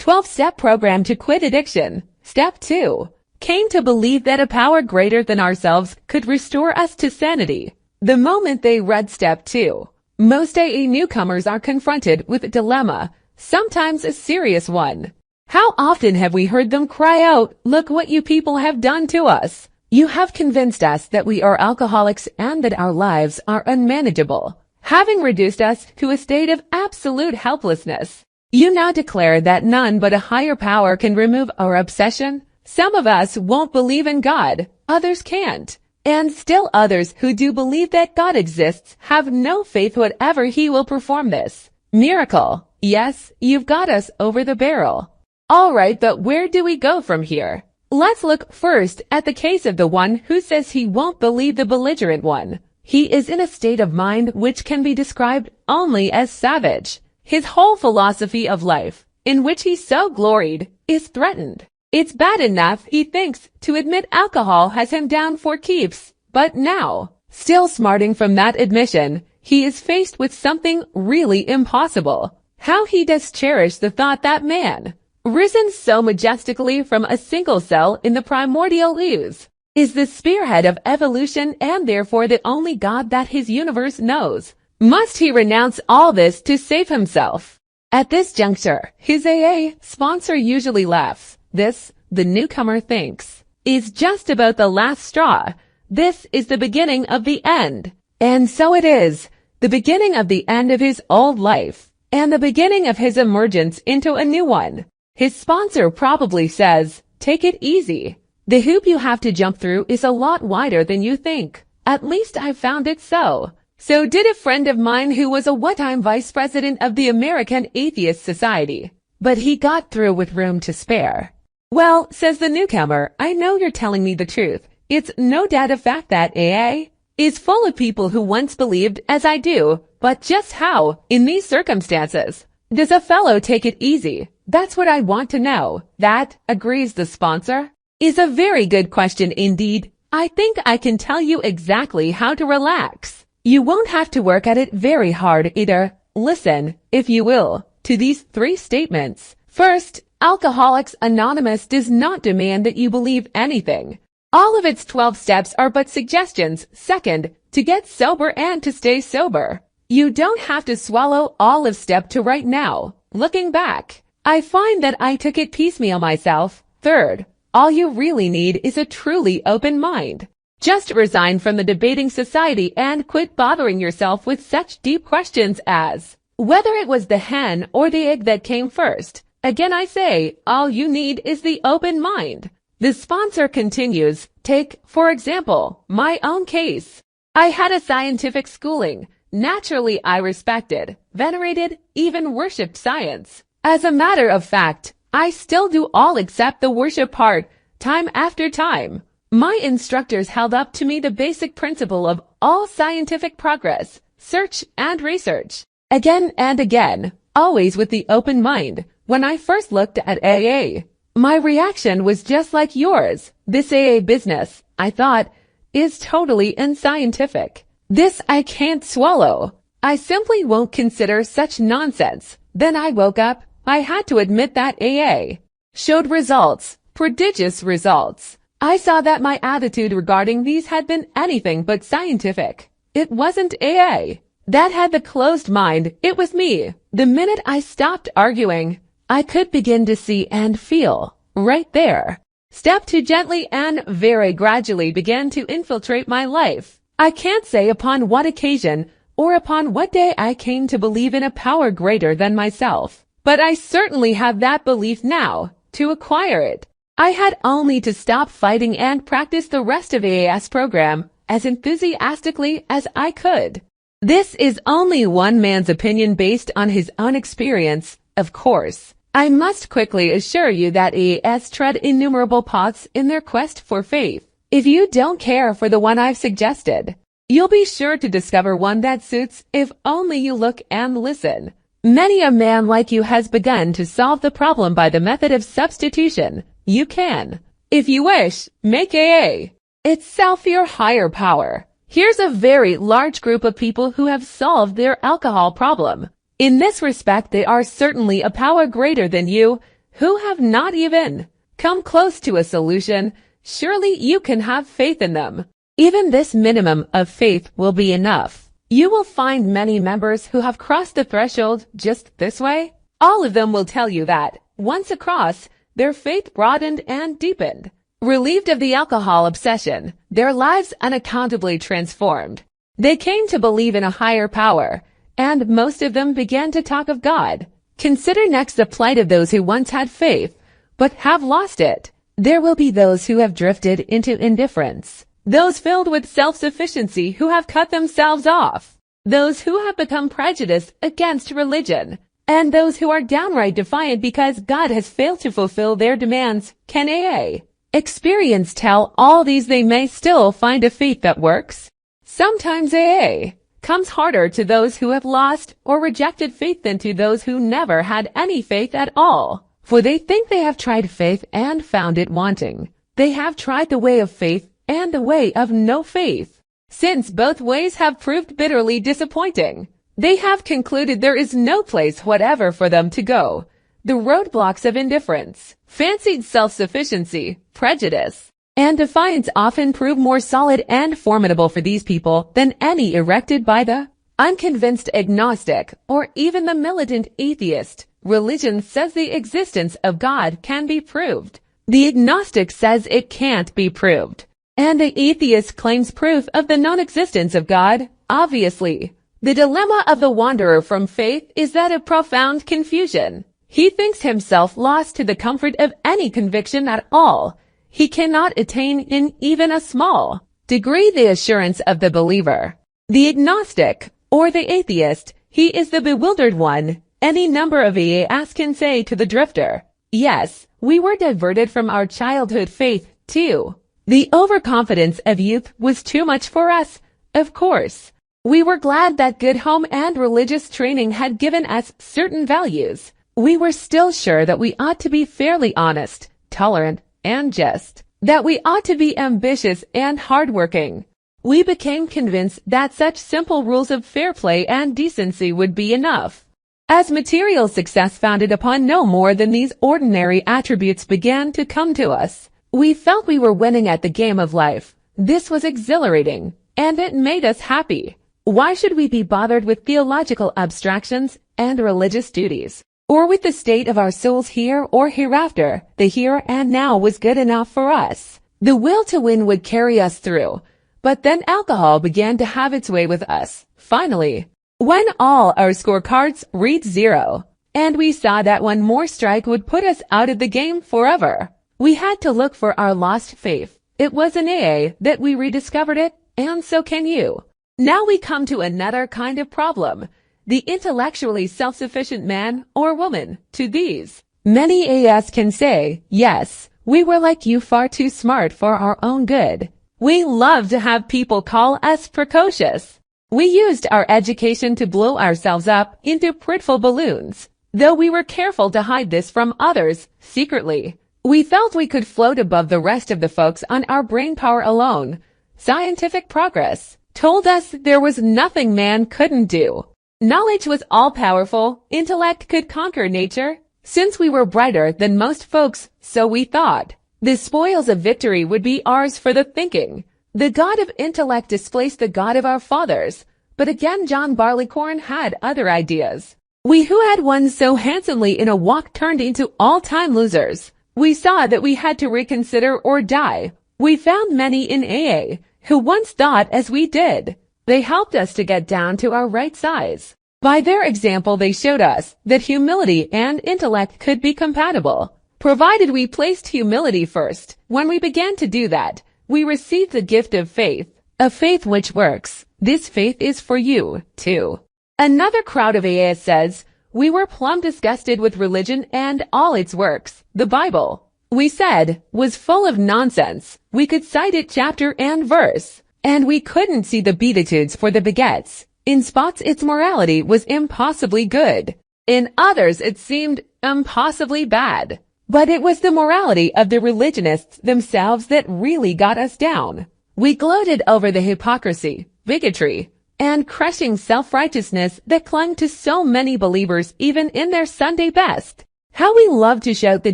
12-step program to quit addiction. Step 2. Came to believe that a power greater than ourselves could restore us to sanity. The moment they read Step 2, most AA newcomers are confronted with a dilemma, sometimes a serious one. How often have we heard them cry out, "Look what you people have done to us. You have convinced us that we are alcoholics and that our lives are unmanageable, having reduced us to a state of absolute helplessness. You now declare that none but a higher power can remove our obsession. Some of us won't believe in God, others can't. And still others who do believe that God exists have no faith whatever he will perform this miracle. Yes, you've got us over the barrel. All right, but where do we go from here? Let's look first at the case of the one who says he won't believe the belligerent one. He is in a state of mind which can be described only as savage. His whole philosophy of life, in which he so gloried, is threatened. It's bad enough, he thinks, to admit alcohol has him down for keeps, but now, still smarting from that admission, he is faced with something really impossible. How he does cherish the thought that man, risen so majestically from a single cell in the primordial ooze, is the spearhead of evolution and therefore the only God that his universe knows. Must he renounce all this to save himself? At this juncture, his AA sponsor usually laughs. This, the newcomer thinks, is just about the last straw. This is the beginning of the end. And so it is, the beginning of the end of his old life, and the beginning of his emergence into a new one. His sponsor probably says, take it easy. The hoop you have to jump through is a lot wider than you think. At least I've found it so. So did a friend of mine who was a one-time vice president of the American Atheist Society. But he got through with room to spare. Well, says the newcomer, I know you're telling me the truth. It's no doubt a fact that AA is full of people who once believed as I do, but just how, in these circumstances, does a fellow take it easy? That's what I want to know. That, agrees the sponsor, is a very good question indeed. I think I can tell you exactly how to relax. You won't have to work at it very hard either. Listen, if you will, to these 3 statements. First, Alcoholics Anonymous does not demand that you believe anything. All of its 12 steps are but suggestions. Second, to get sober and to stay sober. You don't have to swallow all of step 2 right now. Looking back, I find that I took it piecemeal myself. Third, all you really need is a truly open mind. Just resign from the debating society and quit bothering yourself with such deep questions as whether it was the hen or the egg that came first. Again, I say, all you need is the open mind. The sponsor continues, take, for example, my own case. I had a scientific schooling. Naturally, I respected, venerated, even worshipped science. As a matter of fact, I still do all except the worship part, time after time. My instructors held up to me the basic principle of all scientific progress, search and research. Again and again, always with the open mind. When I first looked at AA, my reaction was just like yours. This AA business, I thought, is totally unscientific. This I can't swallow. I simply won't consider such nonsense. Then I woke up. I had to admit that AA showed results, prodigious results. I saw that my attitude regarding these had been anything but scientific. It wasn't AA that had the closed mind. It was me. The minute I stopped arguing, I could begin to see and feel, right there. Step 2 gently and very gradually began to infiltrate my life. I can't say upon what occasion or upon what day I came to believe in a power greater than myself. But I certainly have that belief now. To acquire it, I had only to stop fighting and practice the rest of AA's program as enthusiastically as I could. This is only one man's opinion based on his own experience, of course. I must quickly assure you that AAs tread innumerable paths in their quest for faith. If you don't care for the one I've suggested, you'll be sure to discover one that suits if only you look and listen. Many a man like you has begun to solve the problem by the method of substitution. You can, if you wish, make AA itself your higher power. Here's a very large group of people who have solved their alcohol problem. In this respect, they are certainly a power greater than you. who have not even come close to a solution, surely you can have faith in them. Even this minimum of faith will be enough. You will find many members who have crossed the threshold just this way. All of them will tell you that, once across, their faith broadened and deepened. Relieved of the alcohol obsession, their lives unaccountably transformed. They came to believe in a higher power, and most of them began to talk of God. Consider next the plight of those who once had faith, but have lost it. There will be those who have drifted into indifference, those filled with self-sufficiency who have cut themselves off, those who have become prejudiced against religion, and those who are downright defiant because God has failed to fulfill their demands. Can A.A. experience tell all these they may still find a faith that works? Sometimes A.A. comes harder to those who have lost or rejected faith than to those who never had any faith at all. For they think they have tried faith and found it wanting. They have tried the way of faith and the way of no faith. Since both ways have proved bitterly disappointing, they have concluded there is no place whatever for them to go. The roadblocks of indifference, fancied self-sufficiency, prejudice, and defiance often prove more solid and formidable for these people than any erected by the unconvinced agnostic or even the militant atheist. Religion says the existence of God can be proved. The agnostic says it can't be proved. And the atheist claims proof of the non-existence of God, obviously. The dilemma of the wanderer from faith is that of profound confusion. He thinks himself lost to the comfort of any conviction at all. He cannot attain in even a small degree the assurance of the believer. The agnostic, or the atheist, he is the bewildered one. Any number of A.A.s can say to the drifter, yes, we were diverted from our childhood faith, too. The overconfidence of youth was too much for us, of course. We were glad that good home and religious training had given us certain values. We were still sure that we ought to be fairly honest, tolerant, and just, that we ought to be ambitious and hardworking. We became convinced that such simple rules of fair play and decency would be enough. As material success founded upon no more than these ordinary attributes began to come to us, we felt we were winning at the game of life. This was exhilarating, and it made us happy. Why should we be bothered with theological abstractions and religious duties? Or with the state of our souls here or hereafter? The here and now was good enough for us. The will to win would carry us through. But then alcohol began to have its way with us. Finally, when all our scorecards reached 0, and we saw that one more strike would put us out of the game forever, we had to look for our lost faith. It was in A.A. that we rediscovered it, and so can you. Now we come to another kind of problem. The intellectually self-sufficient man or woman. To these, many A.A.s can say, yes, we were like you, far too smart for our own good. We love to have people call us precocious. We used our education to blow ourselves up into pretful balloons, though we were careful to hide this from others secretly. We felt we could float above the rest of the folks on our brain power alone. Scientific progress told us there was nothing man couldn't do. Knowledge was all-powerful. Intellect could conquer nature. Since we were brighter than most folks, so we thought, the spoils of victory would be ours for the thinking. The god of intellect displaced the god of our fathers. But again John Barleycorn had other ideas. We who had won so handsomely in a walk turned into all-time losers. We saw that we had to reconsider or die. We found many in A.A. who once thought as we did. They helped us to get down to our right size. By their example they showed us that humility and intellect could be compatible, provided we placed humility first. When we began to do that, we received the gift of faith, a faith which works. This faith is for you, too. Another crowd of A.A. says, we were plumb disgusted with religion and all its works. The Bible, we said, was full of nonsense. We could cite it chapter and verse, and we couldn't see the Beatitudes for the baguettes. In spots its morality was impossibly good. In others it seemed impossibly bad. But it was the morality of the religionists themselves that really got us down. We gloated over the hypocrisy, bigotry, and crushing self-righteousness that clung to so many believers even in their Sunday best. How we love to shout the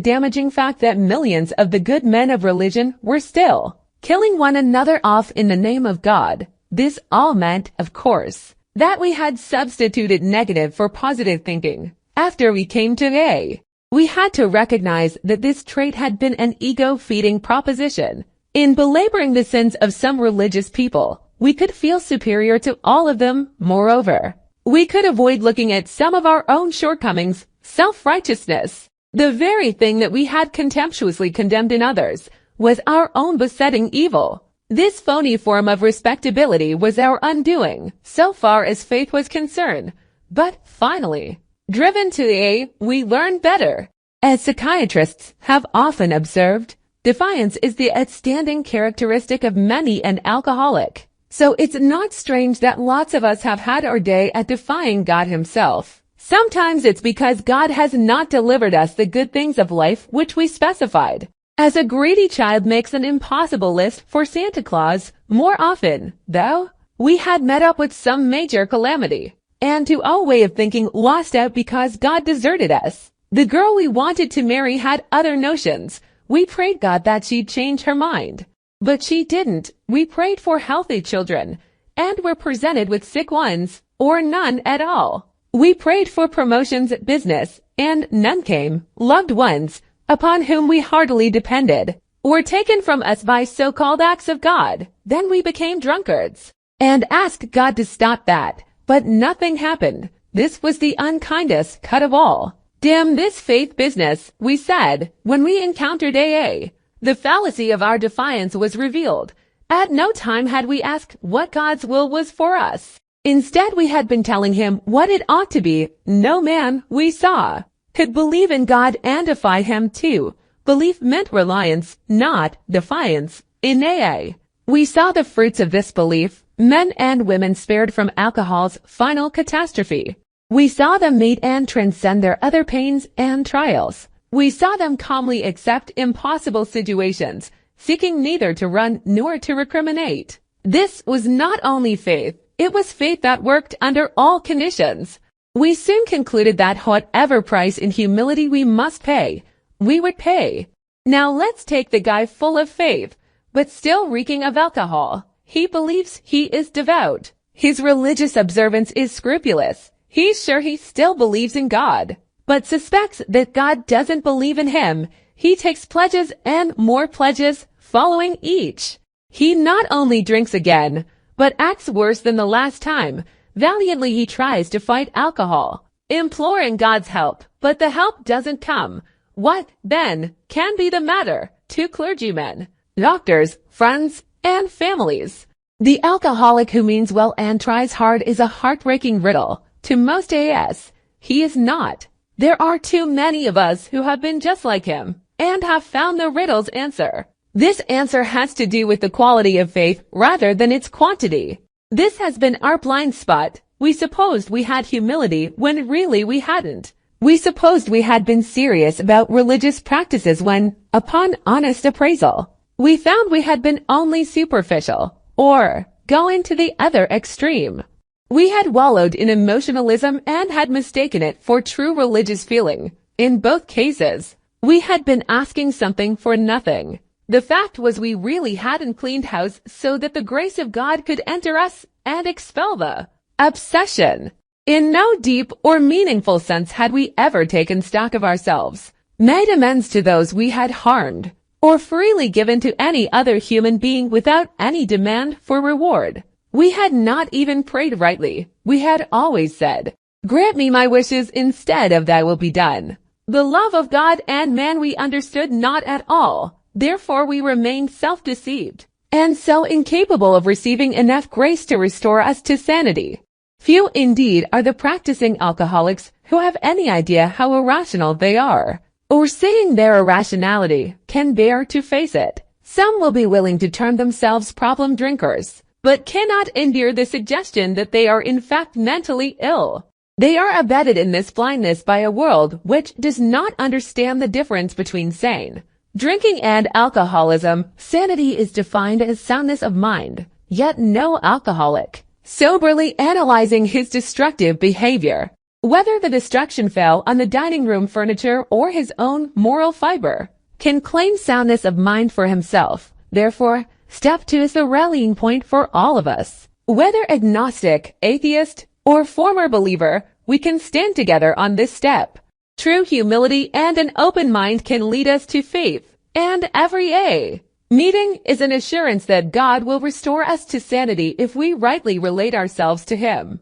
damaging fact that millions of the good men of religion were still killing one another off in the name of God. This all meant, of course, that we had substituted negative for positive thinking. After we came to A, we had to recognize that this trait had been an ego-feeding proposition. In belaboring the sins of some religious people, we could feel superior to all of them. Moreover, we could avoid looking at some of our own shortcomings, self-righteousness. The very thing that we had contemptuously condemned in others was our own besetting evil. This phony form of respectability was our undoing, so far as faith was concerned. But finally, driven to A, we learned better. As psychiatrists have often observed, defiance is the outstanding characteristic of many an alcoholic. So it's not strange that lots of us have had our day at defying God himself. Sometimes it's because God has not delivered us the good things of life which we specified. As a greedy child makes an impossible list for Santa Claus, more often, though, we had met up with some major calamity, and to our way of thinking lost out because God deserted us. The girl we wanted to marry had other notions. We prayed God that she'd change her mind. But she didn't. We prayed for healthy children, and were presented with sick ones, or none at all. We prayed for promotions at business, and none came. Loved ones, upon whom we heartily depended, were taken from us by so-called acts of God. Then we became drunkards, and asked God to stop that. But nothing happened. This was the unkindest cut of all. Damn this faith business, we said, when we encountered A.A. The fallacy of our defiance was revealed. At no time had we asked what God's will was for us. Instead, we had been telling him what it ought to be. No man, we saw, could believe in God and defy him too. Belief meant reliance, not defiance. In A.A., we saw the fruits of this belief. Men and women spared from alcohol's final catastrophe. We saw them meet and transcend their other pains and trials. We saw them calmly accept impossible situations, seeking neither to run nor to recriminate. This was not only faith, it was faith that worked under all conditions. We soon concluded that whatever price in humility we must pay, we would pay. Now let's take the guy full of faith, but still reeking of alcohol. He believes he is devout. His religious observance is scrupulous. He's sure he still believes in God, but suspects that God doesn't believe in him. He takes pledges and more pledges following each. He not only drinks again, but acts worse than the last time. Valiantly he tries to fight alcohol, imploring God's help, but the help doesn't come. What, then, can be the matter? Two clergymen, doctors, friends, and families. The alcoholic who means well and tries hard is a heartbreaking riddle to most AS. He is not. There are too many of us who have been just like him and have found the riddle's answer. This answer has to do with the quality of faith rather than its quantity. This has been our blind spot. We supposed we had humility when really we hadn't. We supposed we had been serious about religious practices when, upon honest appraisal, we found we had been only superficial, or, going to the other extreme, we had wallowed in emotionalism and had mistaken it for true religious feeling. In both cases, we had been asking something for nothing. The fact was we really hadn't cleaned house so that the grace of God could enter us and expel the obsession. In no deep or meaningful sense had we ever taken stock of ourselves, made amends to those we had harmed, or freely given to any other human being without any demand for reward. We had not even prayed rightly. We had always said, "Grant me my wishes instead of thy will be done." The love of God and man we understood not at all. Therefore we remained self-deceived, and so incapable of receiving enough grace to restore us to sanity. Few indeed are the practicing alcoholics who have any idea how irrational they are, or seeing their irrationality, can bear to face it. Some will be willing to term themselves problem drinkers, but cannot endure the suggestion that they are in fact mentally ill. They are abetted in this blindness by a world which does not understand the difference between sane drinking and alcoholism. Sanity is defined as soundness of mind, yet no alcoholic, soberly analyzing his destructive behavior, Whether the destruction fell on the dining room furniture or his own moral fiber, can claim soundness of mind for himself. Therefore, step 2 is the rallying point for all of us. Whether agnostic, atheist, or former believer, we can stand together on this step. True humility and an open mind can lead us to faith and every A. Meeting is an assurance that God will restore us to sanity if we rightly relate ourselves to Him.